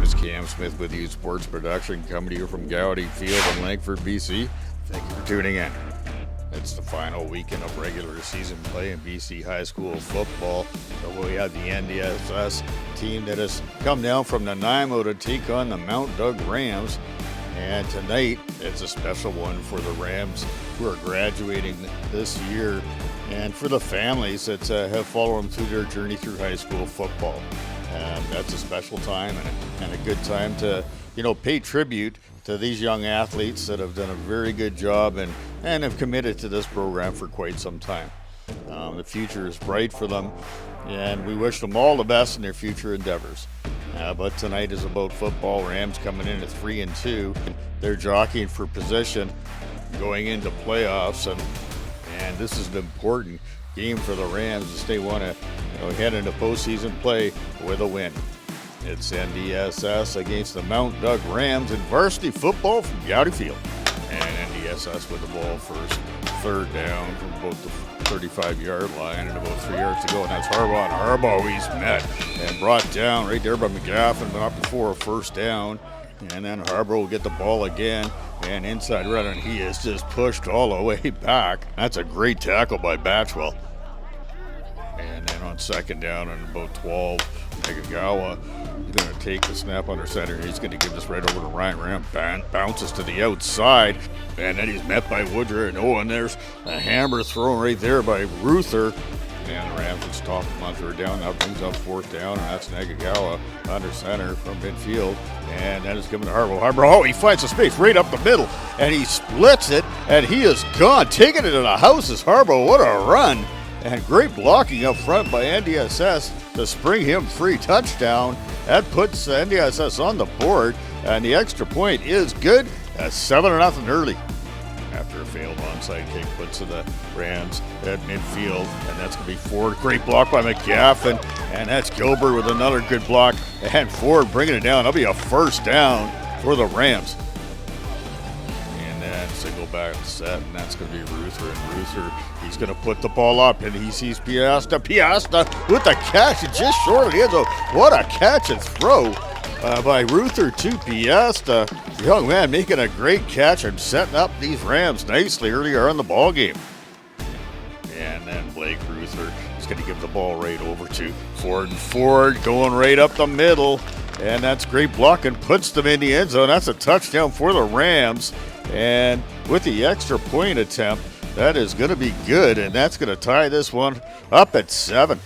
is Cam Smith with you, Sports Production, coming to you from Goudy Field in Langford, BC. Thank you for tuning in. It's the final weekend of regular season play in BC high school football. So we have the NDSS team that has come down from Nanaimo to take on the Mount Doug Rams. And tonight, it's a special one for the Rams who are graduating this year, and for the families that have followed them through their journey through high school football. That's a special time and a good time to, pay tribute to these young athletes that have done a very good job and have committed to this program for quite some time. The future is bright for them, and we wish them all the best in their future endeavors. But tonight is about football. Rams coming in at 3-2. They're jockeying for position going into playoffs, and this is an important game for the Rams as they want to head into postseason play with a win. It's NDSS against the Mount Doug Rams in varsity football from Goudy Field. And NDSS with the ball first, third down from about the 35-yard line and about 3 yards to go. And that's Harbaugh. And Harbaugh, he's met and brought down right there by McGaffin, but not before a first down. And then Harbaugh will get the ball again and inside runner, and he is just pushed all the way back. That's a great tackle by Batchwell. And then on second down and about 12, Negagawa is going to take the snap under center. He's going to give this right over to Ryan. Ram bounces to the outside, and then he's met by Woodrow. And there's a hammer thrown right there by Ruther. And the Rams will stop him on third down. That brings up fourth down, and that's Negagawa under center from midfield. And then it's given to Harbaugh. Harbaugh, he finds a space right up the middle, and he splits it, and he is gone. Taking it to the houses, Harbaugh. What a run. And great blocking up front by NDSS to spring him free. Touchdown. That puts NDSS on the board, and the extra point is good. 7-0 early. After a failed onside kick, puts to the Rams at midfield, and that's going to be Ford. Great block by McGaffin, and that's Gilbert with another good block, and Ford bringing it down. That'll be a first down for the Rams. And then single back set, and that's going to be Ruther. And Ruther, he's going to put the ball up, and he sees Piasta. Piasta with the catch, just short of the end zone. What a catch and throw by Ruther to Piasta. The young man making a great catch and setting up these Rams nicely earlier in the ball game. And then Blake Ruther is going to give the ball right over to Ford. And Ford going right up the middle. And that's great blocking, puts them in the end zone. That's a touchdown for the Rams. And with the extra point attempt, that is going to be good. And that's going to tie this one up at 7.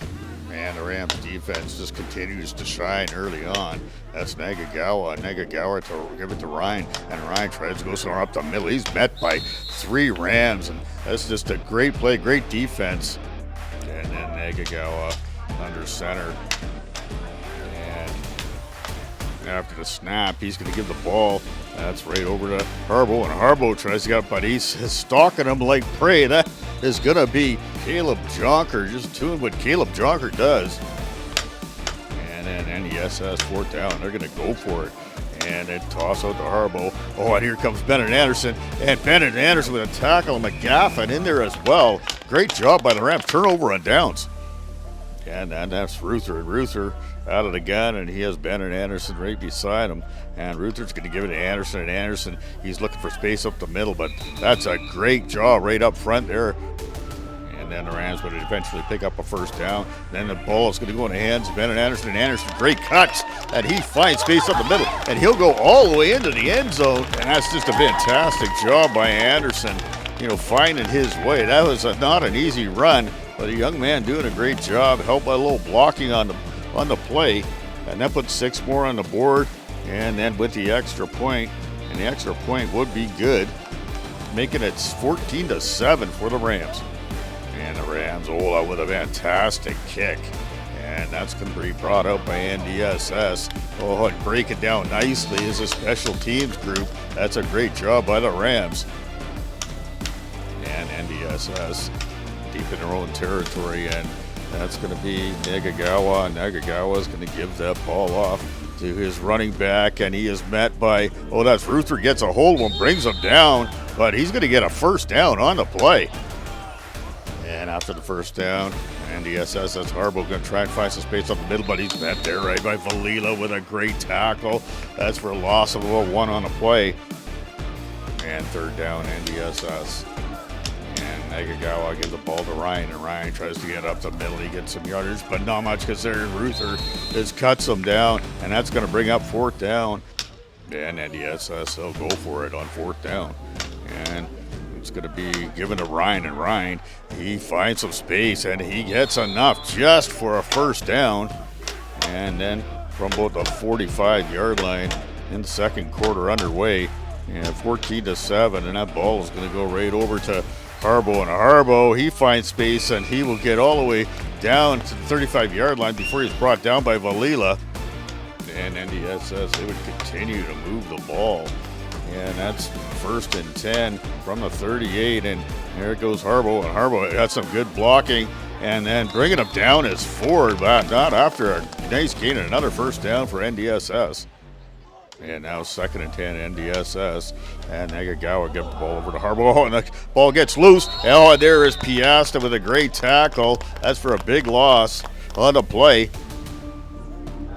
And the Rams defense just continues to shine early on. That's Negagawa. Negagawa to give it to Ryan. And Ryan tries to go somewhere up the middle. He's met by 3 Rams. And that's just a great play, great defense. And then Negagawa under center. And after the snap, he's going to give the ball. That's right over to Harbaugh. And Harbaugh tries to get up, but he's stalking him like prey. That is going to be Caleb Jonker, just doing what Caleb Jonker does. And then NDSS fourth down. They're going to go for it. And then toss out to Harbaugh. Oh, and here comes Bennett Anderson. And Bennett Anderson with a tackle. McGaffin in there as well. Great job by the Rams. Turnover on downs. And that's Ruther. And Ruther out of the gun, and he has Bennett Anderson right beside him. And Ruther's going to give it to Anderson. And Anderson, he's looking for space up the middle, but that's a great job right up front there. And then the Rams would eventually pick up a first down. Then the ball is going to go in the hands of Bennett Anderson. And Anderson, great cuts, and he finds space up the middle, and he'll go all the way into the end zone. And that's just a fantastic job by Anderson, finding his way. That was not an easy run, but a young man doing a great job, helped by a little blocking on the play. And that puts 6 more on the board. And then with the extra point, and the extra point would be good, making it 14-7 for the Rams. And the Rams, with a fantastic kick. And that's going to be brought out by NDSS. And break it down nicely as a special teams group. That's a great job by the Rams. And NDSS deep in their own territory, and that's going to be Negagawa. And Negagawa is going to give that ball off to his running back, and he is met by, that's Ruther, gets a hold of him, brings him down, but he's going to get a first down on the play. And after the first down, NDSS, that's Harbo, going to try and find some space up the middle, but he's met there right by Valila with a great tackle. That's for a loss of a 1 on the play. And third down, NDSS. And Nagagawa gives the ball to Ryan, and Ryan tries to get up the middle. He gets some yardage, but not much because there Ruther just cuts him down, and that's going to bring up fourth down. And NDSS, they'll go for it on fourth down. And it's going to be given to Ryan, and Ryan, he finds some space, and he gets enough just for a first down. And then from about the 45-yard line in the second quarter underway, and 14-7, and that ball is going to go right over to Harbo, and Harbo, he finds space, and he will get all the way down to the 35-yard line before he's brought down by Valila. And NDSS, they would continue to move the ball. And that's first and 10 from the 38, and there goes Harbo, and Harbo got some good blocking, and then bringing him down is Ford, but not after a nice gain and another first down for NDSS. And now second and 10, NDSS, and Nagagawa gives the ball over to Harbo, and the ball gets loose. Oh, and there is Piasta with a great tackle. That's for a big loss on the play.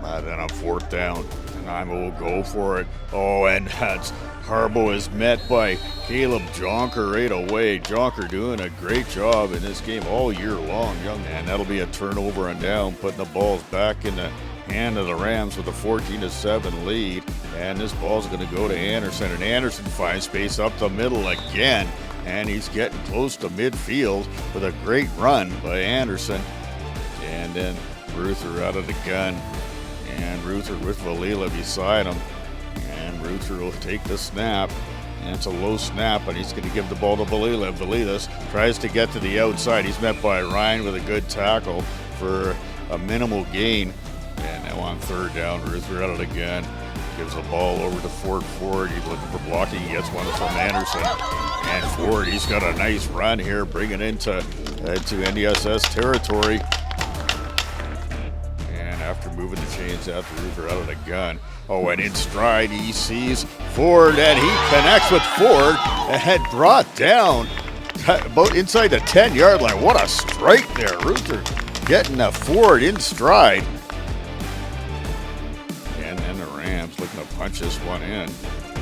And then on fourth down, and Nanaimo will go for it. Oh, and that's Harbo is met by Caleb Jonker right away. Jonker doing a great job in this game all year long, young man. That'll be a turnover and down, putting the balls back in the hand of the Rams with a 14-7 lead. And this ball's going to go to Anderson, and Anderson finds space up the middle again, and he's getting close to midfield with a great run by Anderson. And then Ruther out of the gun, and Ruther with Valila beside him, and Ruther will take the snap, and it's a low snap, and he's going to give the ball to Valila. Valila tries to get to the outside. He's met by Ryan with a good tackle for a minimal gain. And now on third down, Ruther out of the gun, gives the ball over to Ford. He's looking for blocking. He gets one from Anderson. And Ford, he's got a nice run here, bringing into NDSS territory. And after moving the chains out, Ruther out of the gun. Oh, and in stride, he sees Ford, and he connects with Ford and brought down about inside the 10-yard line. What a strike there. Ruther getting a Ford in stride. Looking to punch this one in,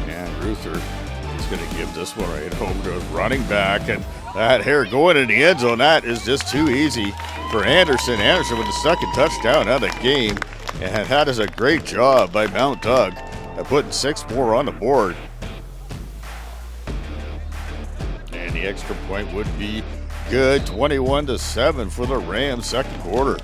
and Ruther is going to give this one right over to his running back, and that here going in the end zone, that is just too easy for Anderson. Anderson with the second touchdown of the game, and that is a great job by Mount Doug at putting 6 more on the board. And the extra point would be good, 21-7 for the Rams second quarter.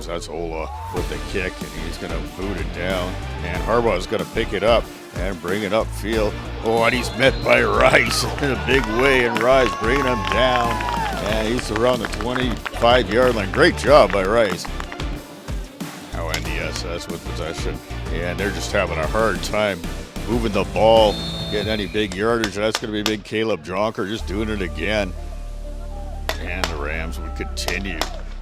That's Ola with the kick, and he's going to boot it down, and Harbaugh is going to pick it up and bring it upfield. Oh, and he's met by Rice in a big way, and Rice bringing him down, and he's around the 25-yard line. Great job by Rice. Now NDSS with possession, and they're just having a hard time moving the ball, getting any big yardage. That's going to be big Caleb Jonker just doing it again. And the Rams would continue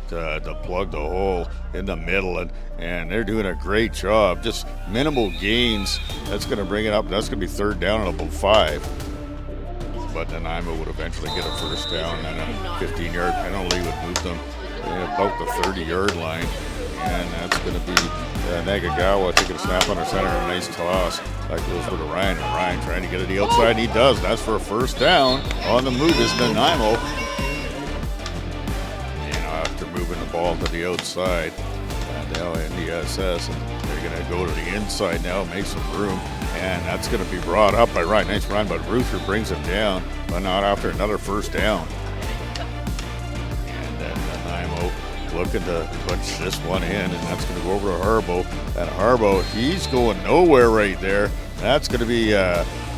to plug the hole in the middle, and they're doing a great job. Just minimal gains. That's going to bring it up. That's going to be third down at about 5. But Nanaimo would eventually get a first down, and a 15-yard penalty would move them about the 30-yard line. And that's going to be Nagagawa taking a snap under center and a nice toss. That goes for Ryan, and Ryan trying to get it to the outside, and he does. That's for a first down. On the move is Nanaimo. Moving the ball to the outside, and now NDSS, and they're going to go to the inside now, make some room, and that's going to be brought up by Ryan. Nice run, but Ruther brings him down, but not after another first down. And then Nanaimo looking to punch this one in, and that's going to go over to Harbo. And Harbo, he's going nowhere right there. That's going to be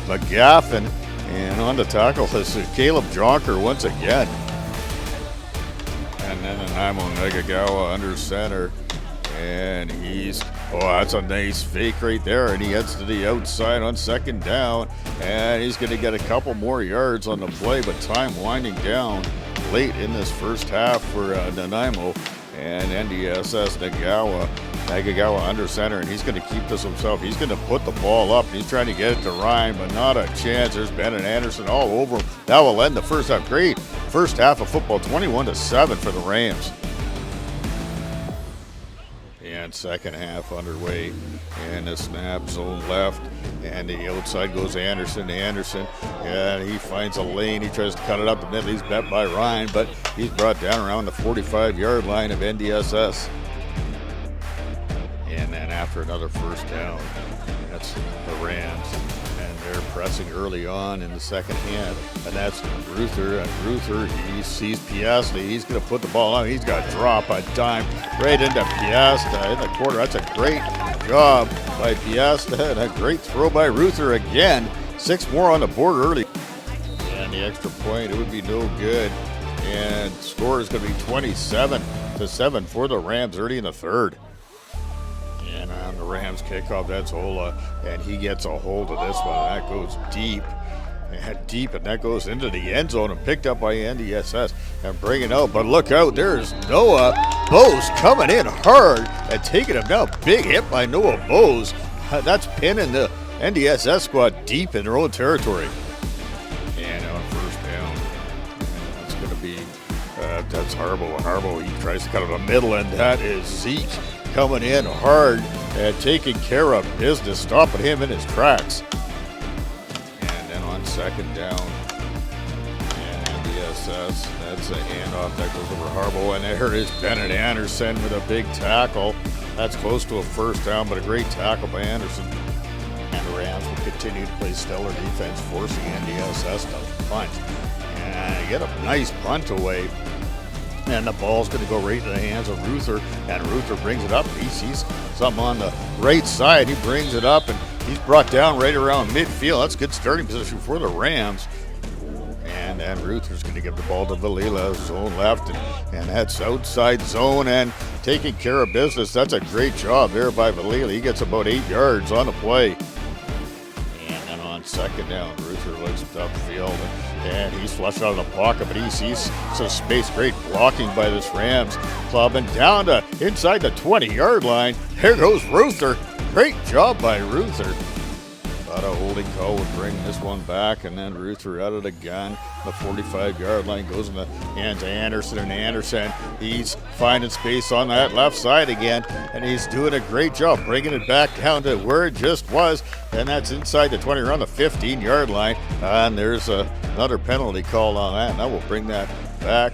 McGaffin, and on the tackle is Caleb Jonker once again. And then Nanaimo Nagagawa under center, and that's a nice fake right there, and he heads to the outside on second down, and he's going to get a couple more yards on the play, but time winding down late in this first half for Nanaimo. And NDSS Nagagawa under center, and he's going to keep this himself. He's going to put the ball up, and he's trying to get it to Ryan, but not a chance. There's Ben and Anderson all over him. That will end the first half. Great first half of football, 21-7 for the Rams. And second half underway, and the snap zone left, and the outside goes Anderson. And he finds a lane. He tries to cut it up the middle. He's bet by Ryan, but he's brought down around the 45-yard line of NDSS. And then after another first down, that's the Rams. And they're pressing early on in the second half. And that's Ruther. And Ruther, he sees Piasta. He's going to put the ball on. He's got to drop a dime right into Piasta in the quarter. That's a great job by Piasta. And a great throw by Ruther again. 6 more on the board early. And the extra point, it would be no good. And score is going to be 27-7 for the Rams early in the third. And on the Rams kickoff, that's Ola, and he gets a hold of this one. That goes deep, and that goes into the end zone and picked up by NDSS and bring it out. But look out, there's Noah Bose coming in hard and taking him down. Big hit by Noah Bose. That's pinning the NDSS squad deep in their own territory. And on first down, that's going to be, that's Harbaugh. He tries to cut it in the middle, and that is Zeke coming in hard and taking care of business, stopping him in his tracks. And then on second down, and NDSS, that's a handoff that goes over Harbaugh, and there is Bennett Anderson with a big tackle. That's close to a first down, but a great tackle by Anderson. And the Rams will continue to play stellar defense, forcing NDSS to punt. And get a nice punt away. And the ball's going to go right into the hands of Ruther, and Ruther brings it up. He sees something on the right side. He brings it up, and he's brought down right around midfield. That's good starting position for the Rams. And then Ruther's going to give the ball to Valila, zone left, and that's outside zone and taking care of business. That's a great job there by Valila. He gets about 8 yards on the play. And then on second down, Ruther looks upfield, and he's flushed out of the pocket, but he sees some space. Great blocking by this Rams club, and down to inside the 20-yard line. There goes Ruther. Great job by Ruther. Thought a holding call would bring this one back, and then Ruther out of the gun. The 45-yard line goes in the hands of Anderson, and Anderson, he's finding space on that left side again, and he's doing a great job bringing it back down to where it just was, and that's inside the 20, around the 15-yard line. And there's another penalty called on that, and that will bring that back.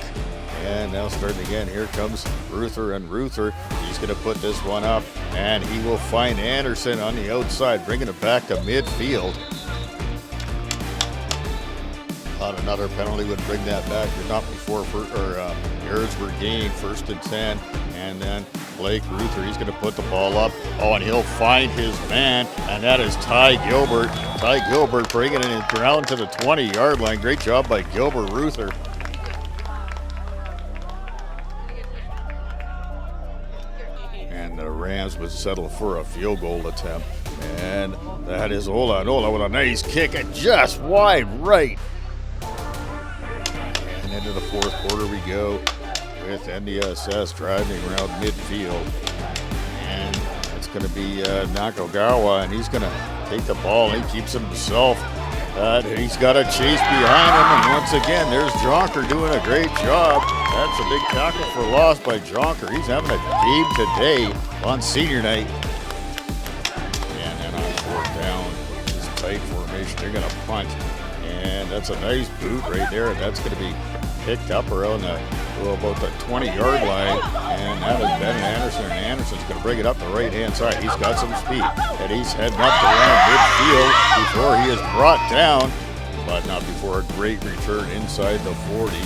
And now starting again, here comes Ruther, and Ruther, he's going to put this one up, and he will find Anderson on the outside, bringing it back to midfield. Thought another penalty would bring that back, but not before yards were gained, 1st and 10. And then Blake Ruther, he's going to put the ball up. Oh, and he'll find his man, and that is Ty Gilbert. Ty Gilbert bringing it down to the 20-yard line. Great job by Gilbert Ruther. And the Rams would settle for a field goal attempt. And that is Ola. And Ola with a nice kick and just wide right. And into the fourth quarter we go with NDSS driving around midfield. And it's going to be Nakagawa, and he's going to take the ball. He keeps it himself. He's got a chase behind him, and once again, there's Jonker doing a great job. That's a big tackle for loss by Jonker. He's having a game today on senior night. And then on fourth down, this tight formation, they're going to punt. And that's a nice boot right there. That's going to be picked up around about the 20-yard line. And that is Ben Anderson. And Anderson's going to bring it up the right-hand side. He's got some speed. And he's heading up around midfield before he is brought down. But not before a great return inside the 40.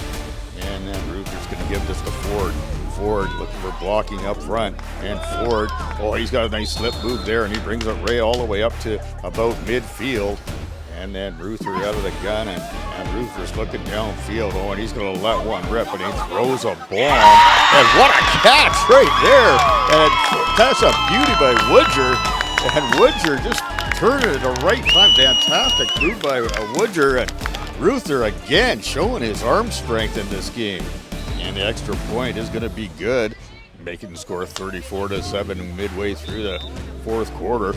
And then Ruther's going to give this to Ford. Ford looking for blocking up front. And Ford, oh, he's got a nice slip move there. And he brings it right all the way up to about midfield. And then Ruther out of the gun, and Ruther's looking downfield. Oh, and he's going to let one rip, and he throws a bomb. And what a catch right there! And that's a beauty by Woodger. And Woodger just turned it at the right time. Fantastic move by Woodger. And Ruther again showing his arm strength in this game. And the extra point is going to be good, making the score 34-7 midway through the fourth quarter.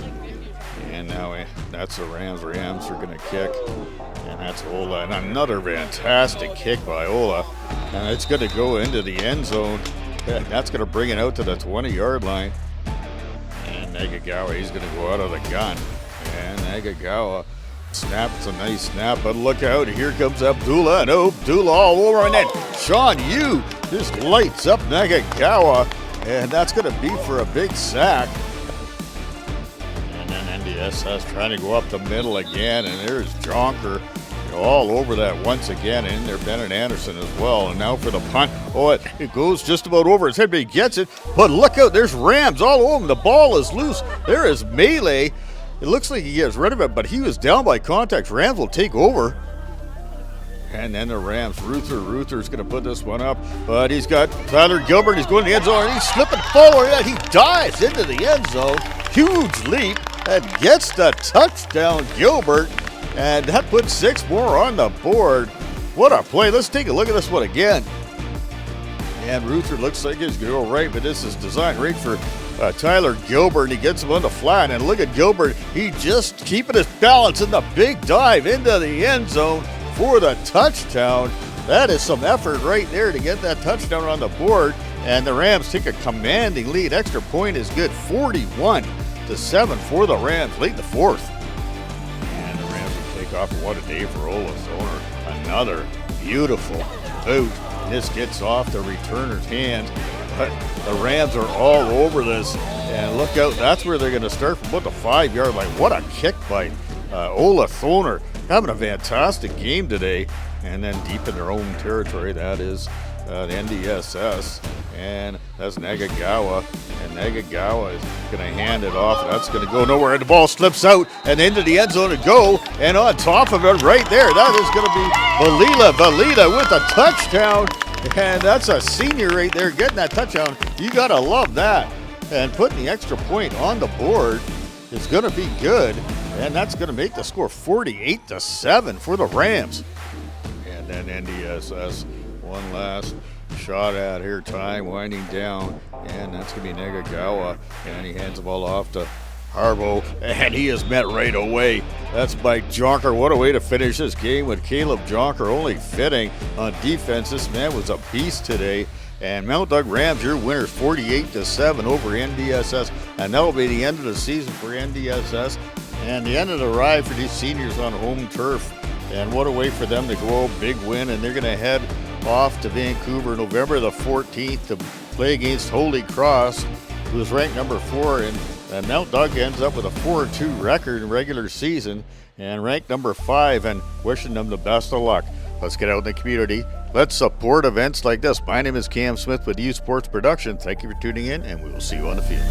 And now that's the Rams. Rams are going to kick. And that's Ola. And another fantastic kick by Ola. And it's going to go into the end zone. And that's going to bring it out to the 20-yard line. And Nagagawa, he's going to go out of the gun. And Nagagawa snaps a nice snap. But look out, here comes Abdullah. And Abdullah all over. And then Sean Yu just lights up Nagagawa. And that's going to be for a big sack. And then NDSS trying to go up the middle again. And there's Jonker all over that once again. And in there, Bennett Anderson as well. And now for the punt. Oh, it goes just about over his head, but he gets it. But look out, there's Rams all over him. The ball is loose. There is melee. It looks like he gets rid of it, but he was down by contact. Rams will take over. And then the Rams, Ruther's going to put this one up, but he's got Tyler Gilbert. He's going to the end zone, and he's slipping forward. Yeah, he dives into the end zone. Huge leap and gets the touchdown, Gilbert. And that puts 6 more on the board. What a play. Let's take a look at this one again. And Ruther looks like he's going to go right, but this is designed right for Tyler Gilbert. And he gets him on the flat. And look at Gilbert. He just keeping his balance in the big dive into the end zone for the touchdown. That is some effort right there to get that touchdown on the board. And the Rams take a commanding lead. Extra point is good. 41-7 for the Rams late in the fourth. And the Rams will take off. What a day for Olaf. Another beautiful boot. This gets off the returner's hand. But the Rams are all over this. And look out, that's where they're going to start from about the 5-yard line. What a kick by Ola Thoner. Having a fantastic game today. And then deep in their own territory, that is the NDSS. And that's Nagagawa. And Nagagawa is going to hand it off. That's going to go nowhere. And the ball slips out and into the end zone to go. And on top of it right there, that is going to be Valida with a touchdown. And that's a senior right there getting that touchdown. You got to love that. And putting the extra point on the board is going to be good. And that's going to make the score 48-7 for the Rams. And then NDSS, one last shot at here, time winding down. And that's going to be Nagagawa. And he hands the ball off to Harbo. And he is met right away. That's by Jonker. What a way to finish this game with Caleb Jonker only fitting on defense. This man was a beast today. And Mount Doug Rams, your winners 48-7 over NDSS. And that will be the end of the season for NDSS. And the end of the ride for these seniors on home turf. And what a way for them to go, big win. And they're going to head off to Vancouver November the 14th to play against Holy Cross, who is ranked number 4. And Mount Doug ends up with a 4-2 record in regular season and ranked number 5, and wishing them the best of luck. Let's get out in the community. Let's support events like this. My name is Cam Smith with U Sports Production. Thank you for tuning in, and we will see you on the field.